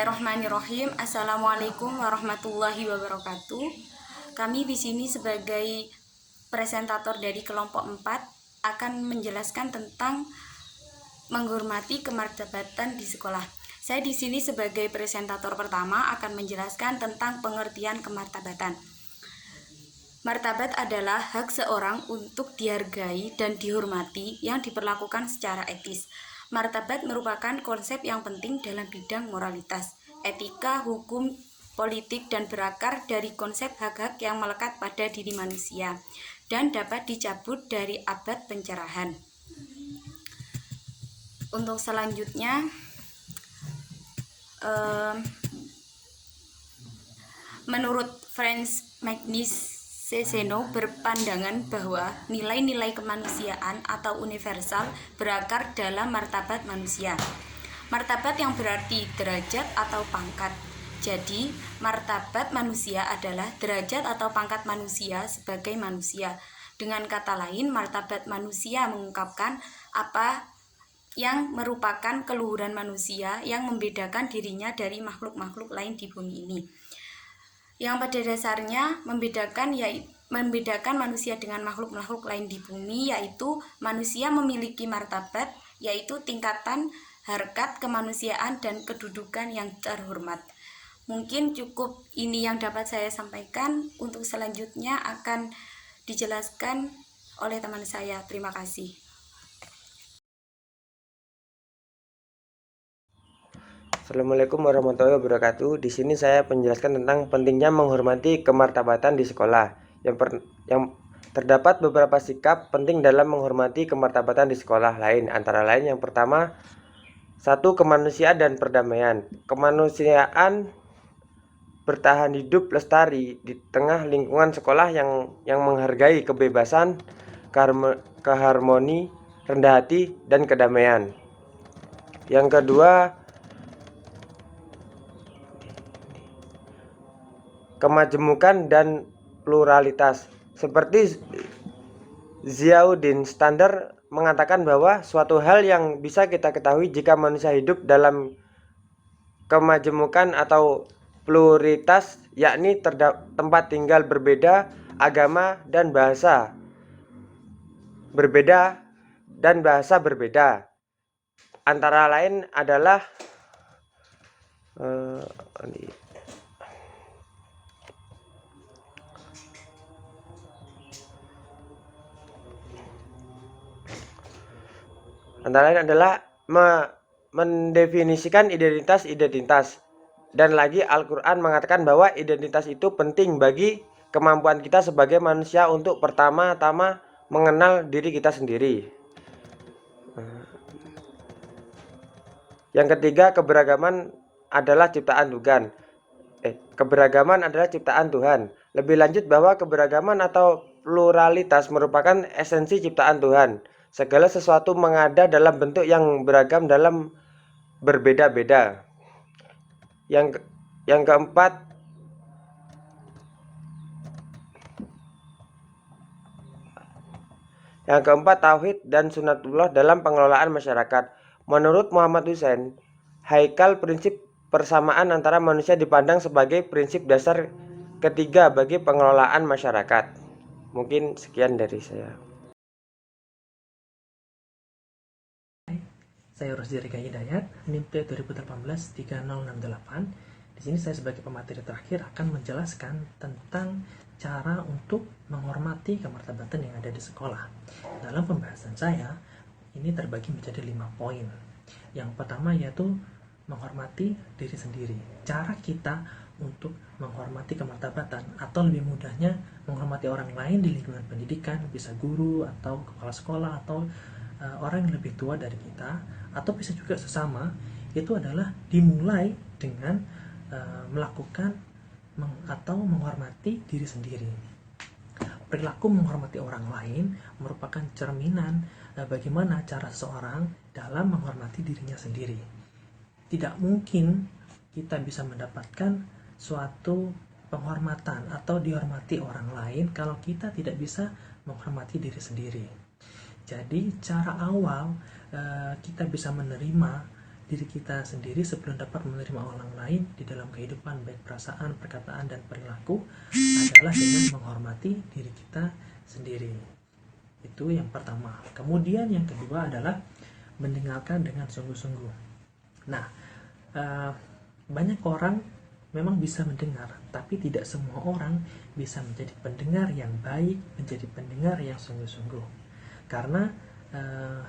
Bismillahirrahmanirrahim. Assalamualaikum warahmatullahi wabarakatuh. Kami di sini sebagai presentator dari kelompok 4 akan menjelaskan tentang menghormati kemartabatan di sekolah. Saya di sini sebagai presentator pertama akan menjelaskan tentang pengertian kemartabatan. Martabat adalah hak seorang untuk dihargai dan dihormati yang diperlakukan secara etis. Martabat merupakan konsep yang penting dalam bidang moralitas, etika, hukum, politik, dan berakar dari konsep hak-hak yang melekat pada diri manusia dan dapat dicabut dari abad pencerahan. Untuk selanjutnya, menurut Franz Magnus Seseno berpandangan bahwa nilai-nilai kemanusiaan atau universal berakar dalam martabat manusia. Martabat yang berarti derajat atau pangkat. Jadi, martabat manusia adalah derajat atau pangkat manusia sebagai manusia. Dengan kata lain, martabat manusia mengungkapkan apa yang merupakan keluhuran manusia yang membedakan dirinya dari makhluk-makhluk lain di bumi ini. Yang pada dasarnya membedakan manusia dengan makhluk-makhluk lain di bumi, yaitu manusia memiliki martabat, yaitu tingkatan harkat kemanusiaan dan kedudukan yang terhormat. Mungkin cukup ini yang dapat saya sampaikan. Untuk selanjutnya akan dijelaskan oleh teman saya. Terima kasih. Assalamualaikum warahmatullahi wabarakatuh. Di sini saya menjelaskan tentang pentingnya menghormati kemartabatan di sekolah. Yang terdapat beberapa sikap penting dalam menghormati kemartabatan di sekolah lain. Antara lain yang pertama, 1. Kemanusiaan dan perdamaian. Kemanusiaan bertahan hidup lestari di tengah lingkungan sekolah yang menghargai kebebasan, keharmoni, rendah hati, dan kedamaian. Yang kedua, kemajemukan dan pluralitas. Seperti Ziauddin Standar mengatakan bahwa suatu hal yang bisa kita ketahui jika manusia hidup dalam kemajemukan atau pluralitas, yakni tempat tinggal berbeda, agama dan bahasa berbeda antara lain adalah mendefinisikan identitas. Dan lagi Al-Quran mengatakan bahwa identitas itu penting bagi kemampuan kita sebagai manusia untuk pertama-tama mengenal diri kita sendiri. Yang ketiga, keberagaman adalah ciptaan Tuhan. Lebih lanjut bahwa keberagaman atau pluralitas merupakan esensi ciptaan Tuhan. Segala sesuatu mengada dalam bentuk yang beragam dalam berbeda-beda. Yang keempat, tauhid dan sunatullah dalam pengelolaan masyarakat. Menurut Muhammad Hussein, haikal prinsip persamaan antara manusia dipandang sebagai prinsip dasar ketiga bagi pengelolaan masyarakat. Mungkin sekian dari saya. Saya Rosdi Rika Hidayat, NIM 2018-3068. Di sini saya sebagai pemateri terakhir akan menjelaskan tentang cara untuk menghormati kemartabatan yang ada di sekolah. Dalam pembahasan saya, ini terbagi menjadi 5 poin. Yang pertama yaitu menghormati diri sendiri. Cara kita untuk menghormati kemartabatan atau lebih mudahnya menghormati orang lain di lingkungan pendidikan, bisa guru atau kepala sekolah atau orang yang lebih tua dari kita, atau bisa juga sesama, itu adalah dimulai dengan melakukan atau menghormati diri sendiri. Perilaku menghormati orang lain merupakan cerminan bagaimana cara seseorang dalam menghormati dirinya sendiri. Tidak mungkin kita bisa mendapatkan suatu penghormatan atau dihormati orang lain kalau kita tidak bisa menghormati diri sendiri. Jadi cara awal kita bisa menerima diri kita sendiri sebelum dapat menerima orang lain di dalam kehidupan, baik perasaan, perkataan, dan perilaku, adalah dengan menghormati diri kita sendiri. Itu yang pertama. Kemudian yang kedua adalah mendengarkan dengan sungguh-sungguh. Nah, banyak orang memang bisa mendengar, tapi tidak semua orang bisa menjadi pendengar yang baik, menjadi pendengar yang sungguh-sungguh. Karena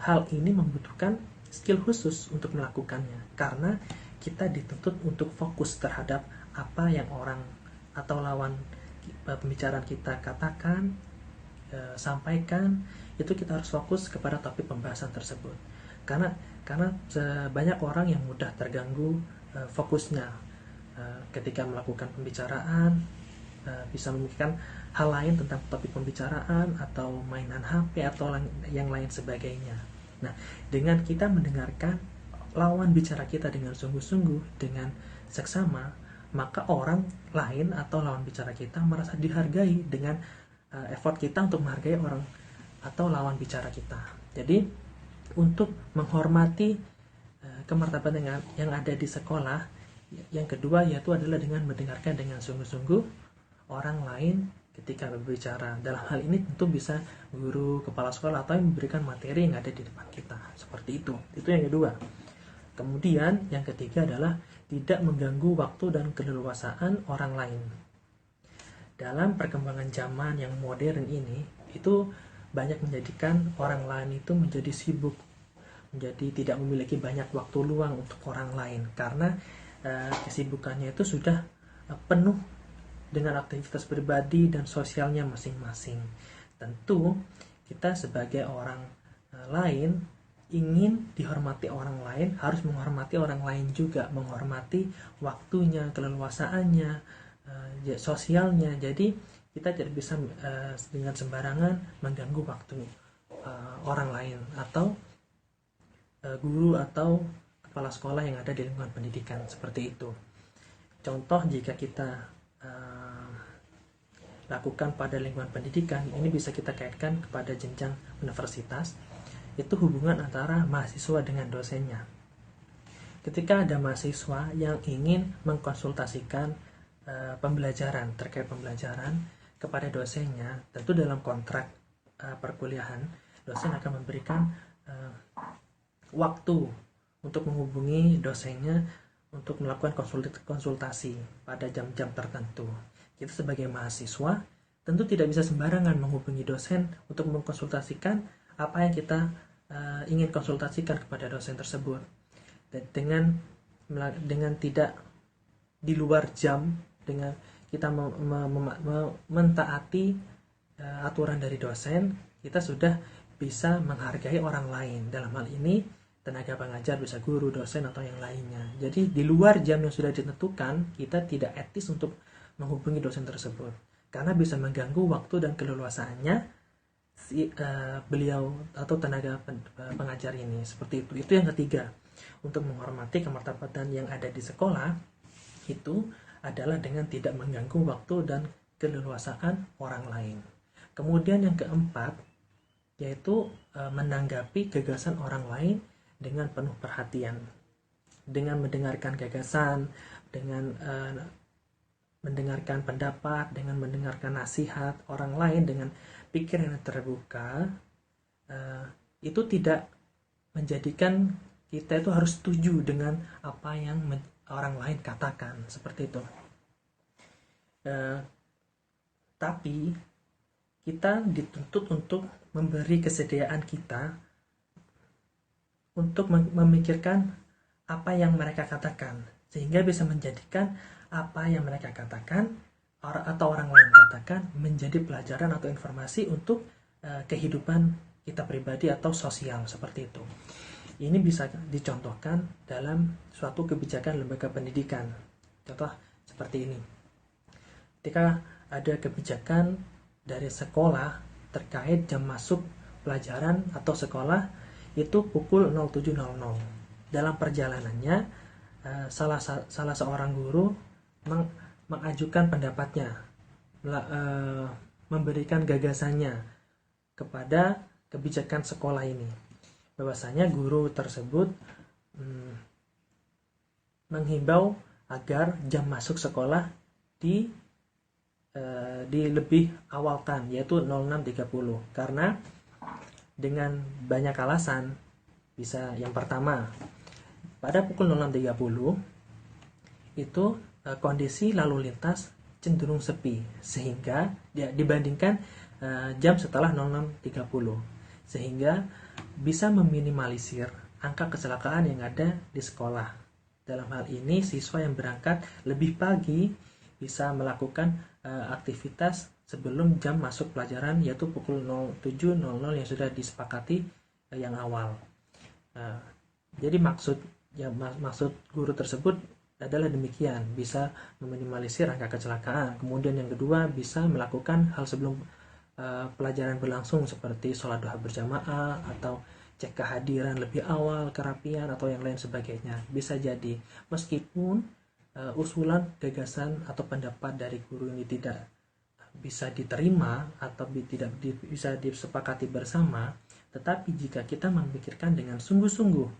hal ini membutuhkan skill khusus untuk melakukannya, karena kita dituntut untuk fokus terhadap apa yang orang atau lawan pembicaraan kita katakan, sampaikan. Itu kita harus fokus kepada topik pembahasan tersebut, karena banyak orang yang mudah terganggu fokusnya ketika melakukan pembicaraan, bisa memikirkan hal lain tentang topik pembicaraan atau mainan HP atau yang lain sebagainya. Nah, dengan kita mendengarkan lawan bicara kita dengan sungguh-sungguh, dengan seksama, maka orang lain atau lawan bicara kita merasa dihargai dengan effort kita untuk menghargai orang atau lawan bicara kita. Jadi, untuk menghormati kemartaban yang ada di sekolah, yang kedua yaitu adalah dengan mendengarkan dengan sungguh-sungguh orang lain ketika berbicara. Dalam hal ini tentu bisa guru, kepala sekolah, atau yang memberikan materi yang ada di depan kita. Seperti itu. Itu yang kedua. Kemudian yang ketiga adalah tidak mengganggu waktu dan keleluasaan orang lain. Dalam perkembangan zaman yang modern ini, itu banyak menjadikan orang lain itu menjadi sibuk, menjadi tidak memiliki banyak waktu luang untuk orang lain, karena kesibukannya itu sudah penuh dengan aktivitas pribadi dan sosialnya masing-masing. Tentu kita sebagai orang lain ingin dihormati orang lain, harus menghormati orang lain juga, menghormati waktunya, keleluasaannya, sosialnya. Jadi kita tidak bisa dengan sembarangan mengganggu waktu orang lain atau guru atau kepala sekolah yang ada di lingkungan pendidikan, seperti itu. Contoh, jika kita lakukan pada lingkungan pendidikan, ini bisa kita kaitkan kepada jenjang universitas, itu hubungan antara mahasiswa dengan dosennya. Ketika ada mahasiswa yang ingin mengkonsultasikan pembelajaran, terkait pembelajaran kepada dosennya, tentu dalam kontrak perkuliahan, dosen akan memberikan waktu untuk menghubungi dosennya untuk melakukan konsultasi pada jam-jam tertentu. Kita sebagai mahasiswa tentu tidak bisa sembarangan menghubungi dosen untuk mengkonsultasikan apa yang kita ingin konsultasikan kepada dosen tersebut. Dengan tidak di luar jam, dengan kita mentaati aturan dari dosen, kita sudah bisa menghargai orang lain. Dalam hal ini tenaga pengajar, bisa guru, dosen, atau yang lainnya. Jadi di luar jam yang sudah ditentukan, kita tidak etis untuk menghubungi dosen tersebut, karena bisa mengganggu waktu dan keleluasaannya beliau atau tenaga pengajar ini. Seperti itu. Itu yang ketiga. Untuk menghormati kemartaban yang ada di sekolah, itu adalah dengan tidak mengganggu waktu dan keleluasaan orang lain. Kemudian yang keempat, yaitu menanggapi gagasan orang lain dengan penuh perhatian, dengan mendengarkan gagasan, dengan mendengarkan pendapat, dengan mendengarkan nasihat orang lain dengan pikiran yang terbuka. Itu tidak menjadikan kita itu harus setuju dengan apa yang orang lain katakan, seperti itu. Tapi kita dituntut untuk memberi kesediaan kita untuk memikirkan apa yang mereka katakan, sehingga bisa menjadikan apa yang mereka katakan atau orang lain katakan menjadi pelajaran atau informasi untuk kehidupan kita pribadi atau sosial, seperti itu. Ini bisa dicontohkan dalam suatu kebijakan lembaga pendidikan. Contoh seperti ini. Ketika ada kebijakan dari sekolah terkait jam masuk pelajaran atau sekolah itu pukul 07.00. Dalam perjalanannya salah seorang guru mengajukan pendapatnya, memberikan gagasannya kepada kebijakan sekolah ini, bahwasanya guru tersebut menghimbau agar jam masuk sekolah di lebih awalkan, yaitu 06.30, karena dengan banyak alasan. Bisa yang pertama, pada pukul 06.30 itu kondisi lalu lintas cenderung sepi, sehingga dibandingkan jam setelah 06.30, sehingga bisa meminimalisir angka kecelakaan yang ada di sekolah. Dalam hal ini, siswa yang berangkat lebih pagi bisa melakukan aktivitas sebelum jam masuk pelajaran, yaitu pukul 07.00 yang sudah disepakati yang awal. Jadi maksud guru tersebut adalah demikian, bisa meminimalisir angka kecelakaan. Kemudian yang kedua, bisa melakukan hal sebelum pelajaran berlangsung seperti sholat duha berjamaah atau cek kehadiran lebih awal, kerapian, atau yang lain sebagainya. Bisa jadi meskipun usulan, gagasan, atau pendapat dari guru ini tidak bisa diterima atau tidak bisa disepakati bersama, tetapi jika kita memikirkan dengan sungguh-sungguh,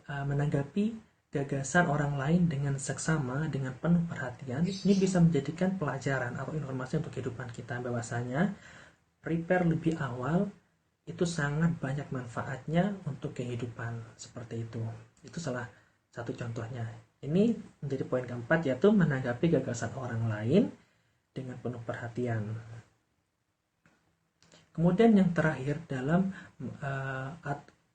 menanggapi gagasan orang lain dengan seksama, dengan penuh perhatian, ini bisa menjadikan pelajaran atau informasi untuk kehidupan kita, bahwasanya prepare lebih awal itu sangat banyak manfaatnya untuk kehidupan. Seperti itu. Itu salah satu contohnya. Ini menjadi poin keempat, yaitu menanggapi gagasan orang lain dengan penuh perhatian. Kemudian yang terakhir, dalam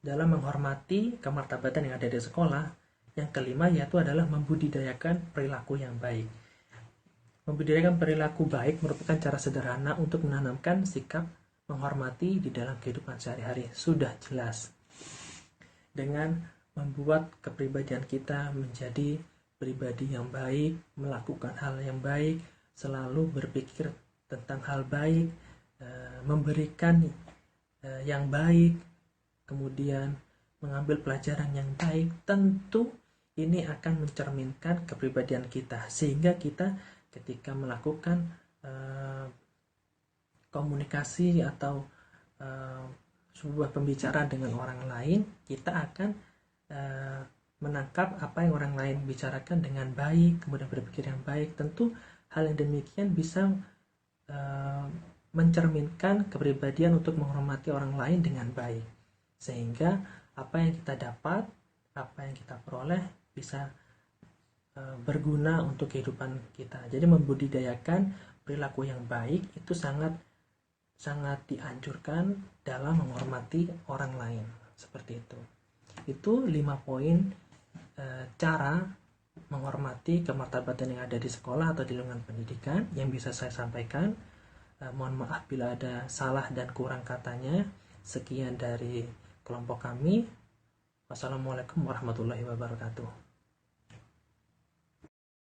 menghormati kemartabatan yang ada di sekolah, yang kelima yaitu adalah membudidayakan perilaku yang baik. Membudidayakan perilaku baik merupakan cara sederhana untuk menanamkan sikap menghormati di dalam kehidupan sehari-hari. Sudah jelas, dengan membuat kepribadian kita menjadi pribadi yang baik, melakukan hal yang baik, selalu berpikir tentang hal baik, memberikan yang baik, kemudian mengambil pelajaran yang baik. Tentu ini akan mencerminkan kepribadian kita, sehingga kita ketika melakukan komunikasi atau sebuah pembicaraan dengan orang lain, kita akan menangkap apa yang orang lain bicarakan dengan baik, kemudian berpikir yang baik. Tentu hal yang demikian bisa mencerminkan kepribadian untuk menghormati orang lain dengan baik, sehingga apa yang kita dapat, apa yang kita peroleh bisa berguna untuk kehidupan kita. Jadi membudidayakan perilaku yang baik itu sangat dianjurkan dalam menghormati orang lain. Seperti itu. Itu 5 poin cara menghormati kemartabatan yang ada di sekolah atau di lingkungan pendidikan yang bisa saya sampaikan. Mohon maaf bila ada salah dan kurang katanya. Sekian dari kelompok kami. Wassalamualaikum warahmatullahi wabarakatuh.